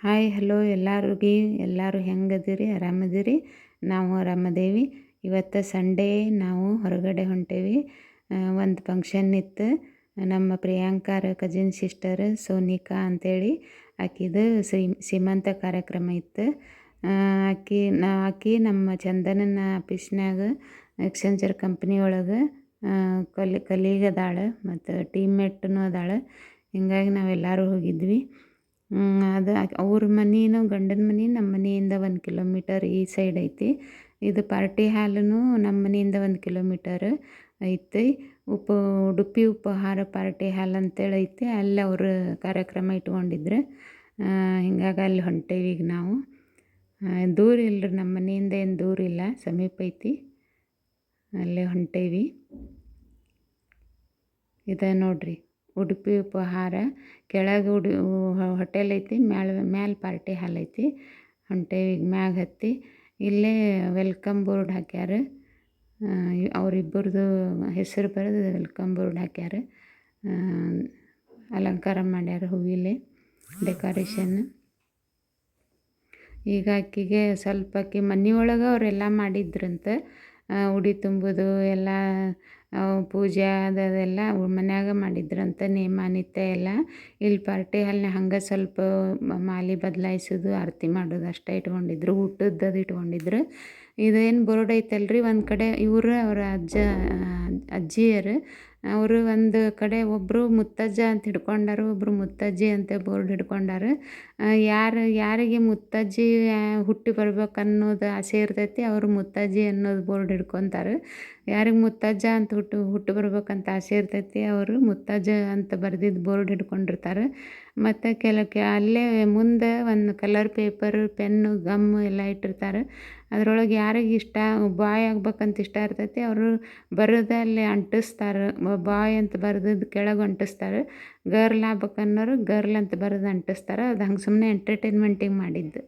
Hi hello ಎಲ್ಲರೂ ಹೆಂಗದಿರಿ? ಆರಾಮದಿರಿ? ನಾವು ಆರಾಮದೇವಿ. ಇವತ್ತು ಸಂಡೇ ನಾವು ಹೊರಗಡೆ ಹೊಂಟೇವಿ. ಒಂದು ಫಂಕ್ಷನ್ ಇತ್ತು. ನಮ್ಮ ಪ್ರಿಯಾಂಕಾರ ಕಜಿನ್ ಸಿಸ್ಟರ್ ಸೋನಿಕಾ ಅಂಥೇಳಿ ಆಕಿದು ಸೀಮಂತ ಕಾರ್ಯಕ್ರಮ ಇತ್ತು. ಆಕಿ ನಮ್ಮ ಚಂದನನ ಆಫೀಸ್ನಾಗ ಎಕ್ಸ್ಚೇಂಜರ್ ಕಂಪ್ನಿ ಒಳಗೆ ಕಲೀಗದಾಳ ಮತ್ತು ಟೀಮ್ಮೇಟ್ನು ಅದಾಳ. ಹಿಂಗಾಗಿ ನಾವೆಲ್ಲರೂ ಹೋಗಿದ್ವಿ. ಅದು ಅವ್ರ ಮನೆನೂ ಗಂಡನ ಮನೆ ನಮ್ಮ ಮನೆಯಿಂದ 1 ಕಿಲೋಮೀಟರ್ ಈ ಸೈಡ್ ಐತಿ. ಇದು ಪಾರ್ಟಿ ಹಾಲೂ ನಮ್ಮ ಮನೆಯಿಂದ 1 ಕಿಲೋಮೀಟರ್ ಐತಿ. ಉಡುಪಿ ಉಪಹಾರ ಪಾರ್ಟಿ ಹಾಲ್ ಅಂತೇಳಿ ಐತಿ. ಅಲ್ಲಿ ಅವರು ಕಾರ್ಯಕ್ರಮ ಇಟ್ಕೊಂಡಿದ್ರು. ಹಿಂಗಾಗಿ ಅಲ್ಲಿ ಹೊಂಟೇವಿ ಈಗ ನಾವು. ದೂರ ಇಲ್ಲರಿ, ನಮ್ಮ ಮನೆಯಿಂದ ಏನು ದೂರ ಇಲ್ಲ, ಸಮೀಪ ಐತಿ. ಅಲ್ಲೇ ಹೊಂಟೇವಿ. ಇದೆ ನೋಡ್ರಿ ಉಡುಪಿ ಉಪಹಾರ. ಕೆಳಗೆ ಹೋಟೆಲ್ ಐತಿ, ಮ್ಯಾಲೆ ಪಾರ್ಟಿ ಹಾಲ್ ಐತಿ. ಹೊಂಟೇವಿ ಈಗ ಮ್ಯಾಗ ಹತ್ತಿ. ಇಲ್ಲೇ ವೆಲ್ಕಮ್ ಬೋರ್ಡ್ ಹಾಕ್ಯಾರ. ಅವರಿಬ್ಬರದು ಹೆಸರು ಬರೆದು ವೆಲ್ಕಮ್ ಬೋರ್ಡ್ ಹಾಕ್ಯಾರ. ಅಲಂಕಾರ ಮಾಡ್ಯಾರ ಹೂವಿಲೆ ಡೆಕೋರೇಷನ್. ಈಗ ಆಕಿಗೆ ಆಕಿ ಮನೆಯೊಳಗೆ ಅವರೆಲ್ಲ ಮಾಡಿದ್ರಂತೆ. ಉಡಿ ತುಂಬೋದು ಎಲ್ಲ ಪೂಜೆ ಅದೆಲ್ಲ ಮನ್ಯಾಗ ಮಾಡಿದ್ರಂತೆ, ನೇಮ ನಿತ್ಯ ಎಲ್ಲ. ಇಲ್ಲಿ ಪಾರ್ಟಿ ಹಾಲ್ನಾಗ ಹಂಗೆ ಸ್ವಲ್ಪ ಮಾಲೆ ಬದಲಾಯಿಸೋದು, ಆರತಿ ಮಾಡೋದು ಅಷ್ಟೇ ಇಟ್ಕೊಂಡಿದ್ರು. ಊಟದ್ದು ಇಟ್ಕೊಂಡಿದ್ರು. ಇದೇನು ಬೋರ್ಡ್ ಐತಲ್ರಿ, ಒಂದು ಕಡೆ ಇವರು ಅವರ ಅಜ್ಜಿಯರು ಅವರು ಒಂದು ಕಡೆ ಒಬ್ಬರು ಮುತ್ತಜ್ಜ ಅಂತ ಹಿಡ್ಕೊಂಡಾರು, ಒಬ್ಬರು ಮುತ್ತಜ್ಜಿ ಅಂತ ಬೋರ್ಡ್ ಹಿಡ್ಕೊಂಡಾರು. ಯಾರಿಗೆ ಮುತ್ತಜ್ಜಿ ಹುಟ್ಟಿ ಬರ್ಬೇಕು ಅನ್ನೋದು ಆಸೆ ಇರ್ತೈತಿ ಅವರು ಮುತ್ತಜ್ಜಿ ಅನ್ನೋದು ಬೋರ್ಡ್ ಹಿಡ್ಕೊತಾರೆ. ಯಾರಿಗೆ ಮುತ್ತಜ್ಜ ಅಂತ ಹುಟ್ಟು ಬರ್ಬೇಕಂತ ಆಸೆ ಇರ್ತೈತಿ ಅವರು ಮುತ್ತಜ್ಜ ಅಂತ ಬರೆದಿದ್ದು ಬೋರ್ಡ್ ಹಿಡ್ಕೊಂಡಿರ್ತಾರೆ. ಮತ್ತು ಅಲ್ಲೇ ಮುಂದೆ ಒಂದು ಕಲರ್ ಪೇಪರ್, ಪೆನ್ನು, ಗಮ್ ಎಲ್ಲ ಇಟ್ಟಿರ್ತಾರೆ. ಅದರೊಳಗೆ ಯಾರಿಗೆ ಇಷ್ಟ ಬಾಯ್ ಆಗ್ಬೇಕಂತ ಇಷ್ಟ ಇರ್ತೈತಿ ಅವರು ಬರೋದು ಅಲ್ಲಿ ಅಂಟಿಸ್ತಾರೆ. ಬಾಯ್ ಅಂತ ಬರೆದದ್ದು ಕೆಳಗೆ ಅಂಟಿಸ್ತಾರೆ. ಗರ್ಲ್ ಆಗ್ಬೇಕನ್ನೋರು ಗರ್ಲ್ ಅಂತ ಬರೆದು ಅಂಟಿಸ್ತಾರೆ. ಅದು ಹಂಗೆ ಸುಮ್ಮನೆ ಎಂಟರ್ಟೈನ್ಮೆಂಟಿಗೆ ಮಾಡಿದ್ದು.